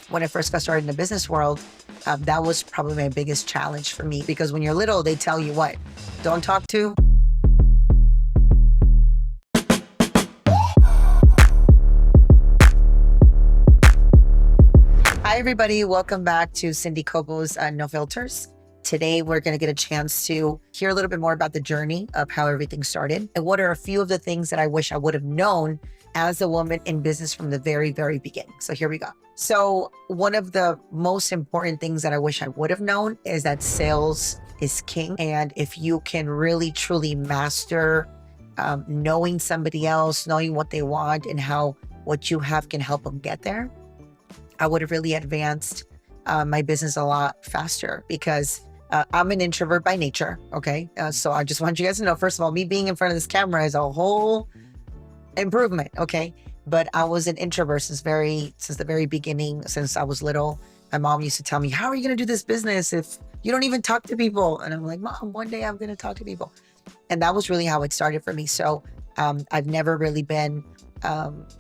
when I first got started in the business world, that was probably my biggest challenge for me, because when you're little, they tell you what, don't talk to. Hi, everybody. Welcome back to Cindy Cobos No Filters. Today, we're going to get a chance to hear a little bit more about the journey of how everything started and what are a few of the things that I wish I would have known as a woman in business from the very, very beginning. So here we go. So one of the most important things that I wish I would have known is that sales is king. And if you can really, truly master knowing somebody else, knowing what they want and how what you have can help them get there, I would have really advanced my business a lot faster, because I'm an introvert by nature. Okay. So I just want you guys to know, first of all, me being in front of this camera is a whole improvement. Okay. But I was an introvert since the very beginning, since I was little. My mom used to tell me, how are you going to do this business if you don't even talk to people? And I'm like, Mom, one day I'm going to talk to people. And that was really how it started for me. So I've never really been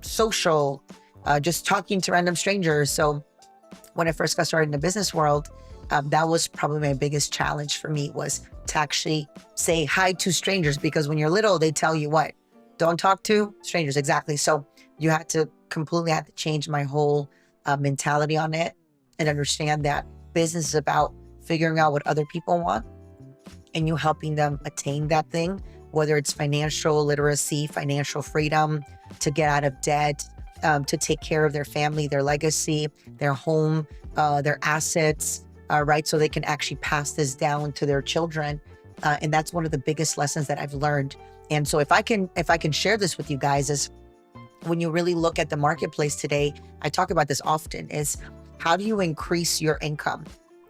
social, just talking to random strangers. So when I first got started in the business world, that was probably my biggest challenge for me, was to actually say hi to strangers, because when you're little, they tell you what, don't talk to strangers. Exactly. So you had to change my whole mentality on it and understand that business is about figuring out what other people want and you helping them attain that thing, whether it's financial literacy, financial freedom, to get out of debt, to take care of their family, their legacy, their home, their assets, right? So they can actually pass this down to their children. And that's one of the biggest lessons that I've learned. And so if I can share this with you guys, is when you really look at the marketplace today, I talk about this often, is how do you increase your income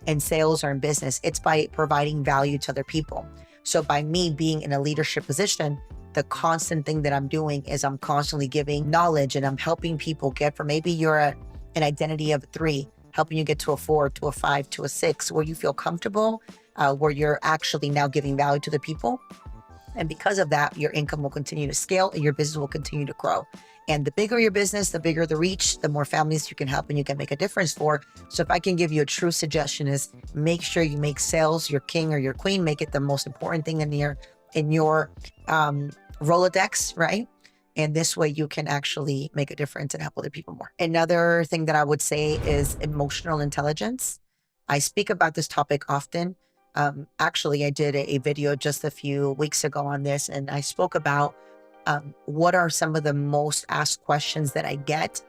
in sales or in business? It's by providing value to other people. So by me being in a leadership position, the constant thing that I'm doing is I'm constantly giving knowledge, and I'm helping people get from, maybe you're an identity of a 3, helping you get to a 4, to a 5, to a 6, where you feel comfortable, where you're actually now giving value to the people. And because of that, your income will continue to scale and your business will continue to grow. And the bigger your business, the bigger the reach, the more families you can help and you can make a difference for. So if I can give you a true suggestion, is make sure you make sales your king or your queen, make it the most important thing in your Rolodex, right? And this way you can actually make a difference and help other people more. Another thing that I would say is emotional intelligence. I speak about this topic often. Actually, I did a video just a few weeks ago on this, and I spoke about what are some of the most asked questions that I get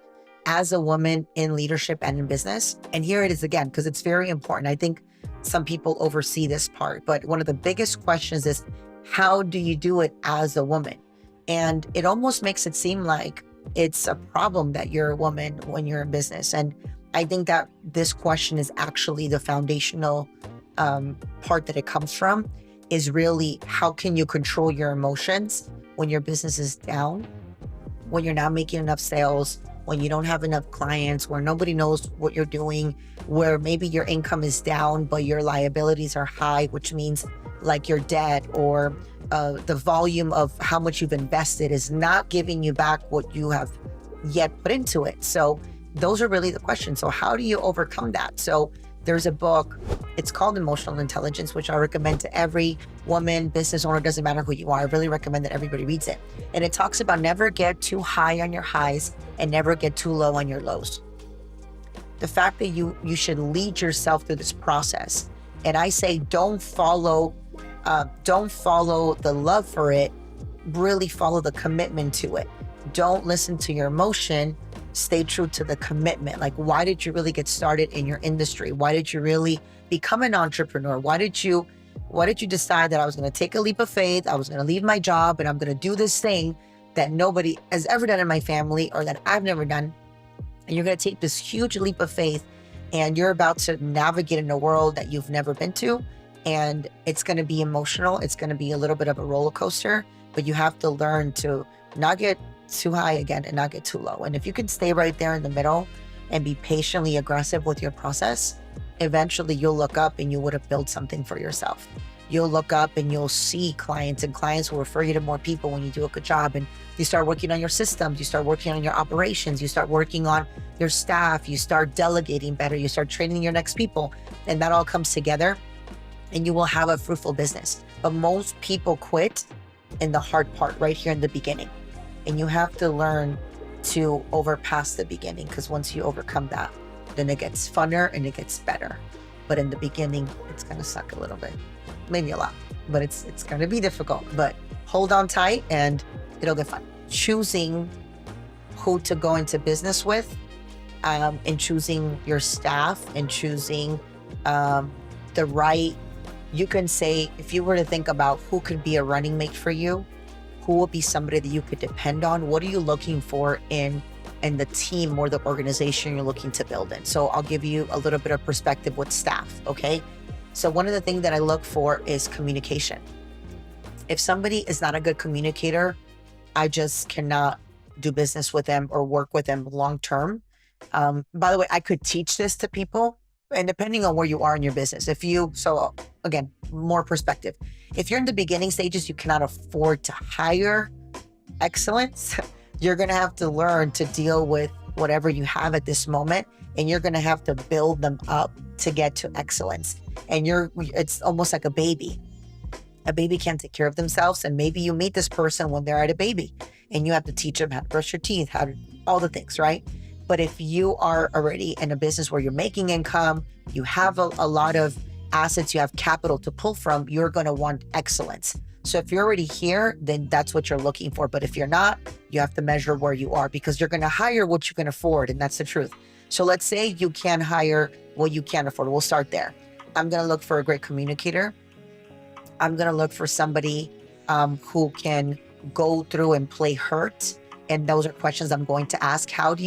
as a woman in leadership and in business. And here it is again, because it's very important. I think some people oversee this part, but one of the biggest questions is, how do you do it as a woman? And it almost makes it seem like it's a problem that you're a woman when you're in business. And I think that this question is actually the foundational part that it comes from, is really, how can you control your emotions when your business is down, when you're not making enough sales, when you don't have enough clients, where nobody knows what you're doing, where maybe your income is down, but your liabilities are high, which means like your debt or the volume of how much you've invested is not giving you back what you have yet put into it. So those are really the questions. So how do you overcome that? So there's a book, it's called Emotional Intelligence, which I recommend to every woman, business owner, doesn't matter who you are. I really recommend that everybody reads it. And it talks about never get too high on your highs and never get too low on your lows. The fact that you should lead yourself through this process. And I say, don't follow the love for it, really follow the commitment to it. Don't listen to your emotion. Stay true to the commitment. Like, why did you really get started in your industry? Why did you really become an entrepreneur? Why did you decide that I was going to take a leap of faith? I was going to leave my job and I'm going to do this thing that nobody has ever done in my family, or that I've never done. And you're going to take this huge leap of faith, and you're about to navigate in a world that you've never been to. And it's going to be emotional. It's going to be a little bit of a roller coaster, but you have to learn to not get too high again and not get too low. And if you can stay right there in the middle and be patiently aggressive with your process, eventually you'll look up and you would have built something for yourself. you'll look up and you'll see clients, and clients will refer you to more people when you do a good job. And you start working on your systems, you start working on your operations, you start working on your staff, you start delegating better, you start training your next people, and that all comes together and you will have a fruitful business. But most people quit in the hard part right here in the beginning. And you have to learn to overpass the beginning, because once you overcome that, then it gets funner and it gets better. But in the beginning, it's gonna suck a little bit, maybe a lot, but it's gonna be difficult. But hold on tight and it'll get fun. Choosing who to go into business with, and choosing your staff, and choosing the right, you can say, if you were to think about who could be a running mate for you, who will be somebody that you could depend on, what are you looking for in the team or the organization you're looking to build in? So I'll give you a little bit of perspective with staff, okay? So one of the things that I look for is communication. If somebody is not a good communicator, I just cannot do business with them or work with them long-term. By the way, I could teach this to people, and depending on where you are in your business, so again, more perspective. If you're in the beginning stages, you cannot afford to hire excellence. You're going to have to learn to deal with whatever you have at this moment, and you're going to have to build them up to get to excellence. And it's almost like a baby. A baby can't take care of themselves, and maybe you meet this person when they're at a baby, and you have to teach them how to brush your teeth, all the things, right? But if you are already in a business where you're making income, you have a lot of assets, you have capital to pull from, you're going to want excellence. So if you're already here, then that's what you're looking for. But if you're not, you have to measure where you are, because you're going to hire what you can afford. And that's the truth. So let's say you can hire what you can't afford. We'll start there. I'm going to look for a great communicator. I'm going to look for somebody who can go through and play hurt. And those are questions I'm going to ask. How do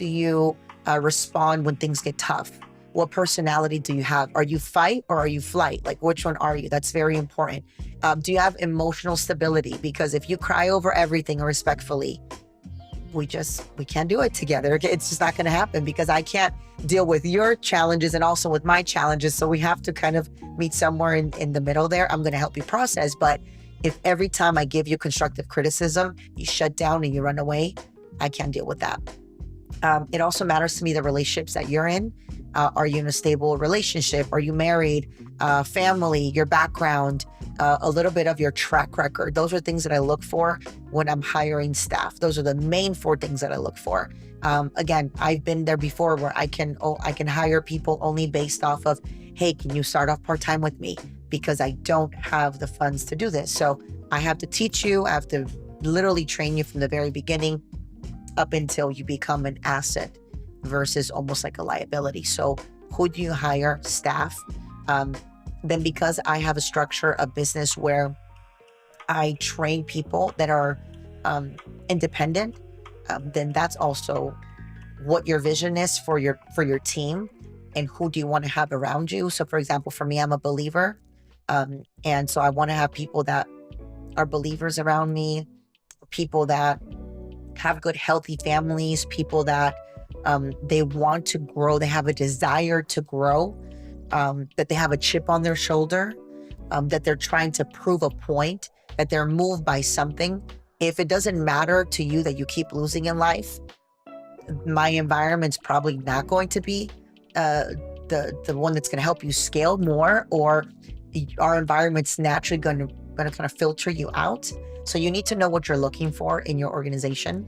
you respond when things get tough? What personality do you have? Are you fight or are you flight? Like, which one are you? That's very important. Do you have emotional stability? Because if you cry over everything respectfully, we can't do it together. It's just not going to happen, because I can't deal with your challenges and also with my challenges. So we have to kind of meet somewhere in the middle there. I'm going to help you process. But if every time I give you constructive criticism, you shut down and you run away, I can't deal with that. It also matters to me the relationships that you're in. Are you in a stable relationship? Are you married? Family, your background, a little bit of your track record. Those are things that I look for when I'm hiring staff. Those are the main 4 things that I look for. Again, I've been there before where I can hire people only based off of, hey, can you start off part-time with me? Because I don't have the funds to do this. So I have to teach you. I have to literally train you from the very beginning up until you become an asset versus almost like a liability. So who do you hire? Staff. Then because I have a structure, a business where I train people that are independent, then that's also what your vision is for your team, and who do you want to have around you. So for example, for me, I'm a believer. And so I want to have people that are believers around me, people that have good, healthy families, people that they want to grow, they have a desire to grow, that they have a chip on their shoulder, that they're trying to prove a point, that they're moved by something. If it doesn't matter to you that you keep losing in life, my environment's probably not going to be the one that's going to help you scale more, or our environment's naturally going to kind of filter you out. So you need to know what you're looking for in your organization,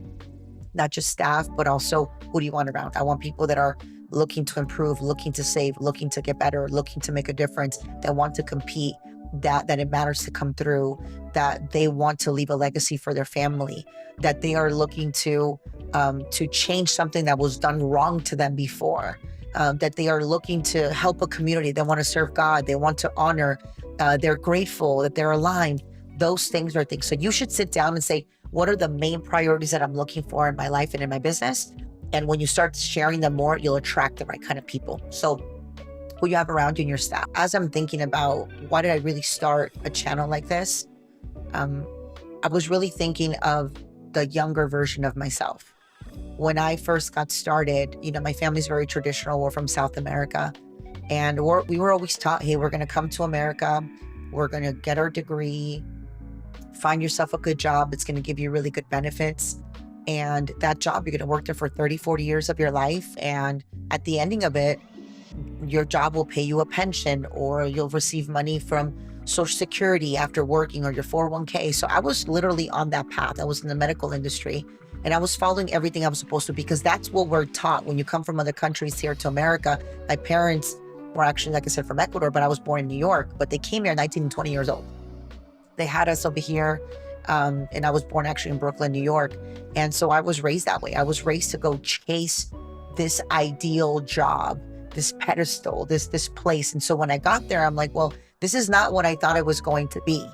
not just staff, but also who do you want around. I want people that are looking to improve, looking to save, looking to get better, looking to make a difference, that want to compete, that it matters to come through, that they want to leave a legacy for their family, that they are looking to change something that was done wrong to them before, that they are looking to help a community, they want to serve God, they want to honor, they're grateful, that they're aligned. Those things are things. So you should sit down and say, what are the main priorities that I'm looking for in my life and in my business? And when you start sharing them more, you'll attract the right kind of people. So who you have around you and your staff. As I'm thinking about why did I really start a channel like this, I was really thinking of the younger version of myself. When I first got started, my family's very traditional. We're from South America. And we were always taught, hey, we're going to come to America, we're going to get our degree, find yourself a good job that's going to give you really good benefits. And that job, you're going to work there for 30, 40 years of your life. And at the ending of it, your job will pay you a pension, or you'll receive money from Social Security after working, or your 401k. So I was literally on that path. I was in the medical industry, and I was following everything I was supposed to, because that's what we're taught when you come from other countries here to America. My parents were actually, like I said, from Ecuador, but I was born in New York, but they came here 19 and 20 years old. They had us over here, and I was born actually in Brooklyn, New York. And so I was raised that way. I was raised to go chase this ideal job, this pedestal, this place. And so when I got there, I'm like, well, this is not what I thought it was going to be.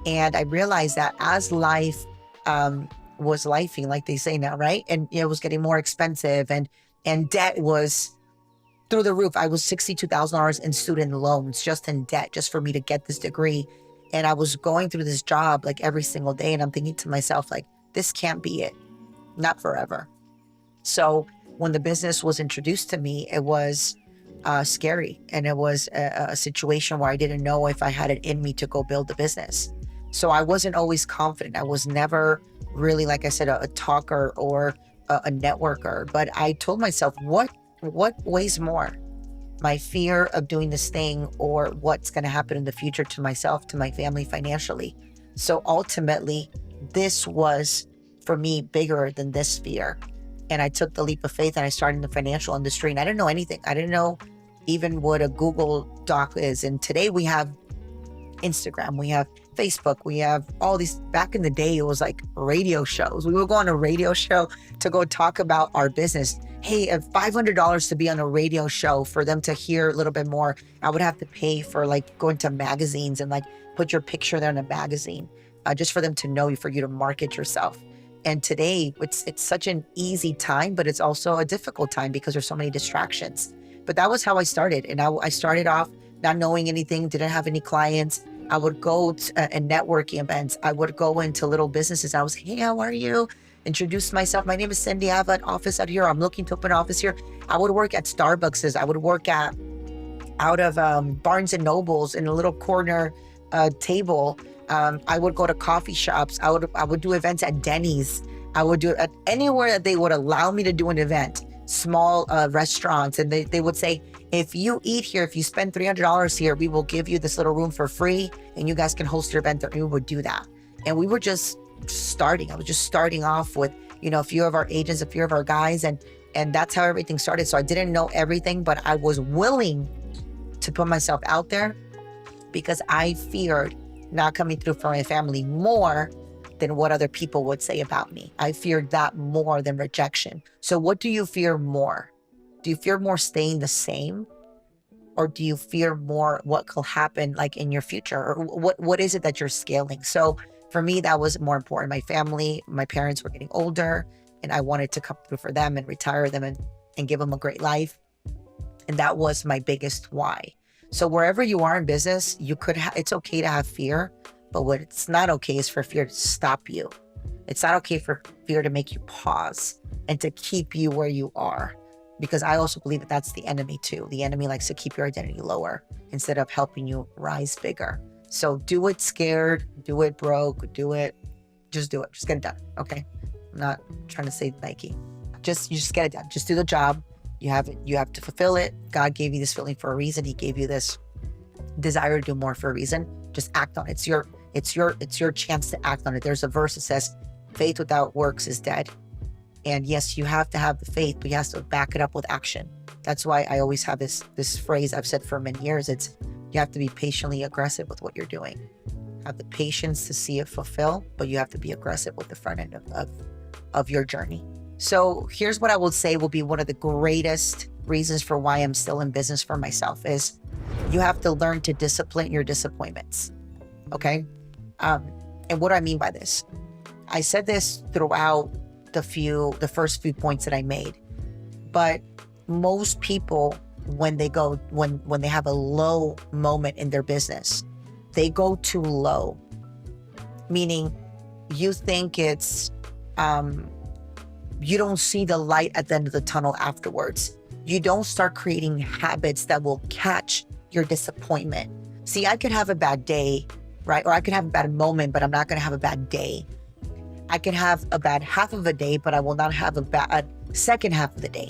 And I realized that as life was lifing, like they say now, right? And it was getting more expensive, and debt was through the roof. I was $62,000 in student loans, just in debt, just for me to get this degree. And I was going through this job like every single day. And I'm thinking to myself, like, this can't be it, not forever. So when the business was introduced to me, it was scary. And it was a situation where I didn't know if I had it in me to go build the business. So I wasn't always confident. I was never really, like I said, a talker or a networker. But I told myself, what weighs more? My fear of doing this thing, or what's going to happen in the future to myself, to my family financially? So ultimately, this was for me bigger than this fear. And I took the leap of faith, and I started in the financial industry, and I didn't know anything. I didn't know even what a Google Doc is. And today we have Instagram, we have Facebook, we have all these. Back in the day, it was like radio shows. We would go on a radio show to go talk about our business. Hey, $500 to be on a radio show, for them to hear a little bit more. I would have to pay for like going to magazines and like put your picture there in a magazine, just for them to know you, for you to market yourself. And today it's such an easy time, but it's also a difficult time because there's so many distractions. But that was how I started. And I started off not knowing anything, didn't have any clients. I would go to networking events. I would go into little businesses. I was, hey, how are you? Introduce myself. My name is Cindy. I have an office out here. I'm looking to open an office here. I would work at Starbucks. I would work out of Barnes and Nobles in a little corner table. I would go to coffee shops. I would do events at Denny's. I would do it at anywhere that they would allow me to do an event. Small restaurants, and they would say, if you eat here, if you spend $300 here, we will give you this little room for free, and you guys can host your event there. And we would do that. And we were just starting. I was just starting off with, a few of our agents, a few of our guys, and that's how everything started. So I didn't know everything, but I was willing to put myself out there, because I feared not coming through for my family more than what other people would say about me. I feared that more than rejection. So what do you fear more? Do you fear more staying the same? Or do you fear more what could happen like in your future? Or what is it that you're scaling? So for me, that was more important. My family, my parents were getting older, and I wanted to come through for them and retire them and give them a great life. And that was my biggest why. So wherever you are in business, it's okay to have fear, but what it's not okay is for fear to stop you. It's not okay for fear to make you pause and to keep you where you are. Because I also believe that that's the enemy too. The enemy likes to keep your identity lower instead of helping you rise bigger. So do it scared, do it broke, just do it. Just get it done, okay? I'm not trying to say Nike. You just get it done. Just do the job. You have to fulfill it. God gave you this feeling for a reason. He gave you this desire to do more for a reason. Just act on it. It's your chance to act on it. There's a verse that says, faith without works is dead. And yes, you have to have the faith, but you have to back it up with action. That's why I always have this phrase I've said for many years. It's, you have to be patiently aggressive with what you're doing. Have the patience to see it fulfill, but you have to be aggressive with the front end of your journey. So here's what I will say will be one of the greatest reasons for why I'm still in business for myself is you have to learn to discipline your disappointments. Okay? And what do I mean by this? I said this throughout the first few points that I made, but most people, when they have a low moment in their business, they go too low, meaning you think it's, you don't see the light at the end of the tunnel afterwards. you don't start creating habits that will catch your disappointment. See, I could have a bad day, right? Or I could have a bad moment, but I'm not going to have a bad day. I can have a bad half of a day, but I will not have a bad second half of the day.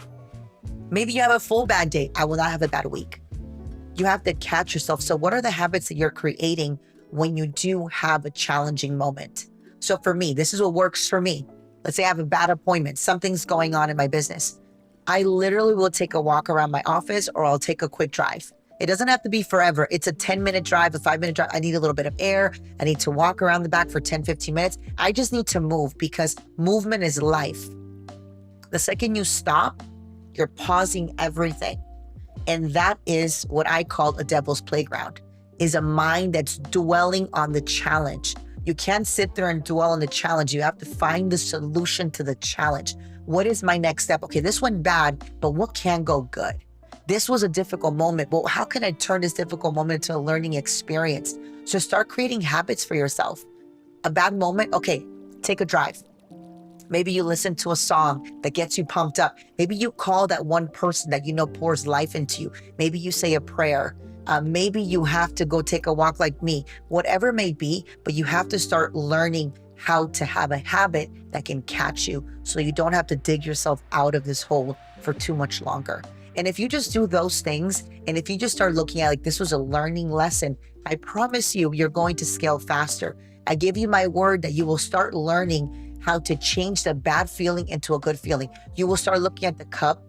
Maybe you have a full bad day. I will not have a bad week. You have to catch yourself. So what are the habits that you're creating when you do have a challenging moment? So for me, this is what works for me. Let's say I have a bad appointment. Something's going on in my business. I literally will take a walk around my office, or I'll take a quick drive. It doesn't have to be forever. It's a 10-minute drive, a 5-minute drive. I need a little bit of air. I need to walk around the back for 10, 15 minutes. I just need to move, because movement is life. The second you stop, you're pausing everything. And that is what I call a devil's playground, is a mind that's dwelling on the challenge. You can't sit there and dwell on the challenge. You have to find the solution to the challenge. What is my next step? Okay, this went bad, but what can go good? This was a difficult moment. Well, how can I turn this difficult moment into a learning experience? So start creating habits for yourself. A bad moment, okay, take a drive. Maybe you listen to a song that gets you pumped up. Maybe you call that one person that you know pours life into you. Maybe you say a prayer. Maybe you have to go take a walk like me, whatever it may be, but you have to start learning how to have a habit that can catch you, so you don't have to dig yourself out of this hole for too much longer. And if you just do those things, and if you just start looking at like this was a learning lesson, I promise you, you're going to scale faster. I give you my word that you will start learning how to change the bad feeling into a good feeling. You will start looking at the cup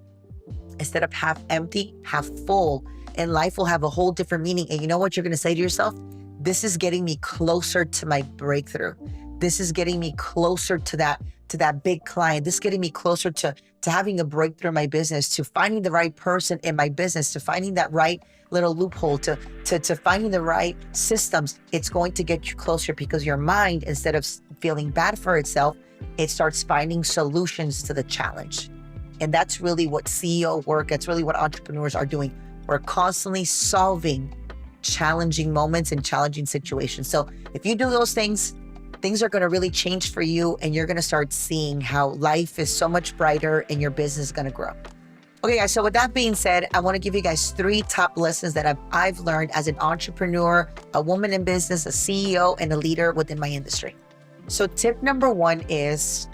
instead of half empty, half full, and life will have a whole different meaning. And you know what you're going to say to yourself? This is getting me closer to my breakthrough. This is getting me closer to that big client. This is getting me closer to having a breakthrough in my business, to finding the right person in my business, to finding that right little loophole, to finding the right systems. It's going to get you closer, because your mind, instead of feeling bad for itself, it starts finding solutions to the challenge. And that's really what CEO work, that's really what entrepreneurs are doing. We're constantly solving challenging moments and challenging situations. So if you do those things, things are going to really change for you, and you're going to start seeing how life is so much brighter and your business is going to grow. Okay, guys, so with that being said, I want to give you guys 3 top lessons that I've learned as an entrepreneur, a woman in business, a CEO, and a leader within my industry. So tip number 1 is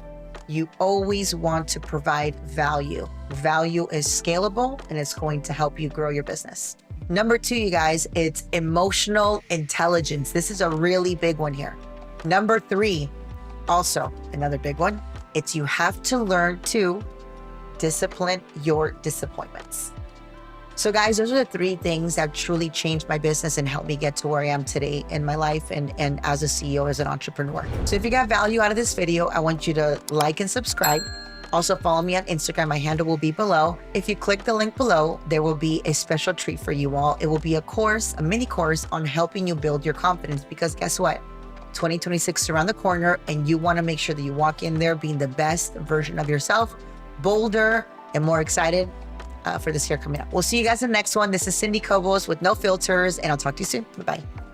you always want to provide value. Value is scalable, and it's going to help you grow your business. Number 2, you guys, it's emotional intelligence. This is a really big one here. Number 3, also another big one, it's you have to learn to discipline your disappointments. So guys, those are the 3 things that truly changed my business and helped me get to where I am today in my life and as a CEO, as an entrepreneur. So if you got value out of this video, I want you to like and subscribe. Also follow me on Instagram. My handle will be below. If you click the link below, there will be a special treat for you all. It will be a course, a mini course on helping you build your confidence, because guess what? 2026 is around the corner, and you want to make sure that you walk in there being the best version of yourself, bolder and more excited for this year coming up. We'll see you guys in the next one. This is Cindy Cobos with No Filters, and I'll talk to you soon. Bye-bye.